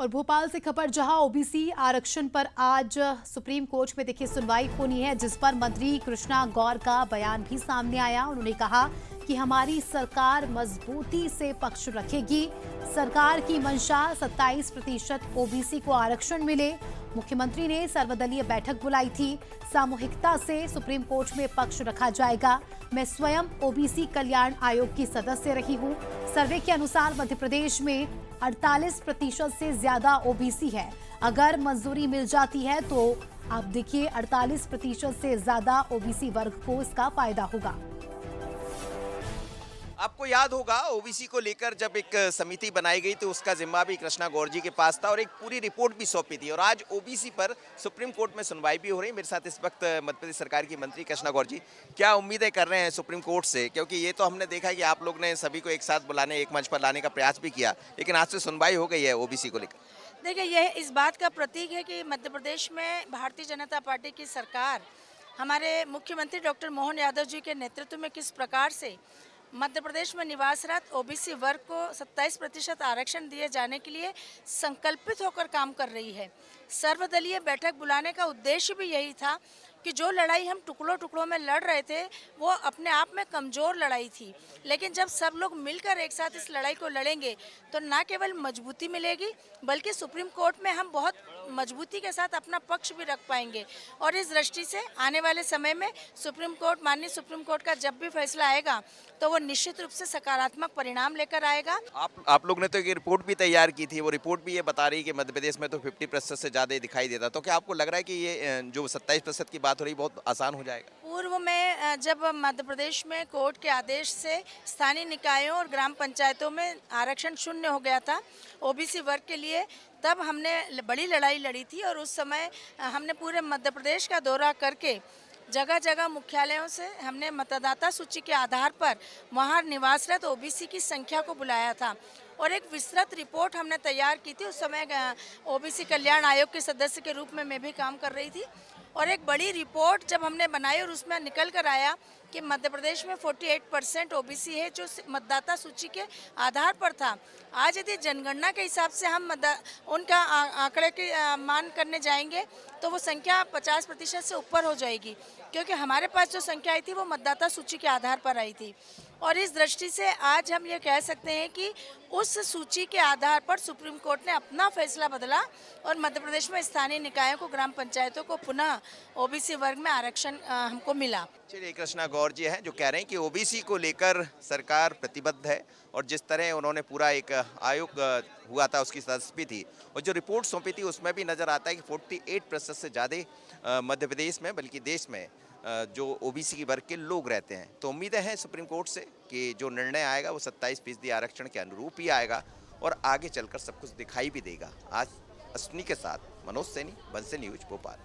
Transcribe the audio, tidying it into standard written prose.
और भोपाल से खबर, जहां ओबीसी आरक्षण पर आज सुप्रीम कोर्ट में देखिए सुनवाई होनी है, जिस पर मंत्री कृष्णा गौर का बयान भी सामने आया। उन्होंने कहा कि हमारी सरकार मजबूती से पक्ष रखेगी। सरकार की मंशा 27% ओबीसी को आरक्षण मिले। मुख्यमंत्री ने सर्वदलीय बैठक बुलाई थी। सामूहिकता से सुप्रीम कोर्ट में पक्ष रखा जाएगा। मैं स्वयं ओबीसी कल्याण आयोग की सदस्य रही हूं। सर्वे के अनुसार मध्य प्रदेश में 48% से ज्यादा ओबीसी है। अगर मंजूरी मिल जाती है तो आप देखिए 48% से ज्यादा ओबीसी वर्ग को इसका फायदा होगा। आपको याद होगा ओबीसी को लेकर जब एक समिति बनाई गई तो उसका जिम्मा भी कृष्णा गौर जी के पास था और एक पूरी रिपोर्ट भी सौंपी थी और आज ओबीसी पर सुप्रीम कोर्ट में सुनवाई भी हो रही है। मेरे साथ इस वक्त मध्य प्रदेश सरकार की मंत्री कृष्णा गौर जी, क्या उम्मीदें कर रहे हैं सुप्रीम कोर्ट से? क्योंकि ये तो हमने देखा कि आप लोग ने सभी को एक साथ बुलाने, एक मंच पर लाने का प्रयास भी किया, लेकिन आज से सुनवाई हो गई है ओबीसी को लेकर। देखिए, यह इस बात का प्रतीक है कि मध्य प्रदेश में भारतीय जनता पार्टी की सरकार हमारे मुख्यमंत्री डॉक्टर मोहन यादव जी के नेतृत्व में किस प्रकार से मध्य प्रदेश में निवासरत ओबीसी वर्ग को 27% आरक्षण दिए जाने के लिए संकल्पित होकर काम कर रही है। सर्वदलीय बैठक बुलाने का उद्देश्य भी यही था कि जो लड़ाई हम टुकड़ों टुकड़ों में लड़ रहे थे वो अपने आप में कमज़ोर लड़ाई थी, लेकिन जब सब लोग मिलकर एक साथ इस लड़ाई को लड़ेंगे तो न केवल मजबूती मिलेगी बल्कि सुप्रीम कोर्ट में हम बहुत मजबूती के साथ अपना पक्ष भी रख पाएंगे। और इस दृष्टि से आने वाले समय में माननीय सुप्रीम कोर्ट का जब भी फैसला आएगा तो वो निश्चित रूप से सकारात्मक परिणाम लेकर आएगा। आप लोग ने तो एक रिपोर्ट भी तैयार की थी, वो रिपोर्ट भी ये बता रही कि मध्य प्रदेश में तो 50% से ज़्यादा ही दिखाई देता, तो क्या आपको लग रहा है कि ये जो 27% की बात हो रही बहुत आसान हो जाएगा? पूर्व में जब मध्य प्रदेश में कोर्ट के आदेश से स्थानीय निकायों और ग्राम पंचायतों में आरक्षण शून्य हो गया था ओबीसी वर्ग के लिए, तब हमने बड़ी लड़ाई लड़ी थी और उस समय हमने पूरे मध्य प्रदेश का दौरा करके जगह जगह मुख्यालयों से हमने मतदाता सूची के आधार पर वहाँ निवासरत ओबीसी की संख्या को बुलाया था और एक विस्तृत रिपोर्ट हमने तैयार की थी। उस समय ओबीसी कल्याण आयोग के सदस्य के रूप में मैं भी काम कर रही थी और एक बड़ी रिपोर्ट जब हमने बनाई और उसमें निकल कर आया कि मध्य प्रदेश में 48% ओबीसी है जो मतदाता सूची के आधार पर था। आज यदि जनगणना के हिसाब से हम उनका आंकड़े की मान करने जाएंगे तो वो संख्या 50% से ऊपर हो जाएगी, क्योंकि हमारे पास जो संख्या आई थी वो मतदाता सूची के आधार पर आई थी। और इस दृष्टि से आज हम ये कह सकते हैं कि उस सूची के आधार पर सुप्रीम कोर्ट ने अपना फैसला बदला और मध्य प्रदेश में स्थानीय निकायों को, ग्राम पंचायतों को पुनः ओबीसी वर्ग में आरक्षण हमको मिला। चलिए, कृष्णा गौर जी हैं जो कह रहे हैं कि ओबीसी को लेकर सरकार प्रतिबद्ध है और जिस तरह उन्होंने पूरा एक आयोग हुआ था उसकी सदस्य भी थी और जो रिपोर्ट सौंपी थी उसमें भी नज़र आता है कि 48% से ज़्यादा मध्य प्रदेश में बल्कि देश में जो ओबीसी की वर्ग के लोग रहते हैं। तो उम्मीदें हैं सुप्रीम कोर्ट से कि जो निर्णय आएगा वो 27% आरक्षण के अनुरूप ही आएगा और आगे चलकर सब कुछ दिखाई भी देगा। आज अश्विनी के साथ मनोज सैनी, बंसल न्यूज, भोपाल।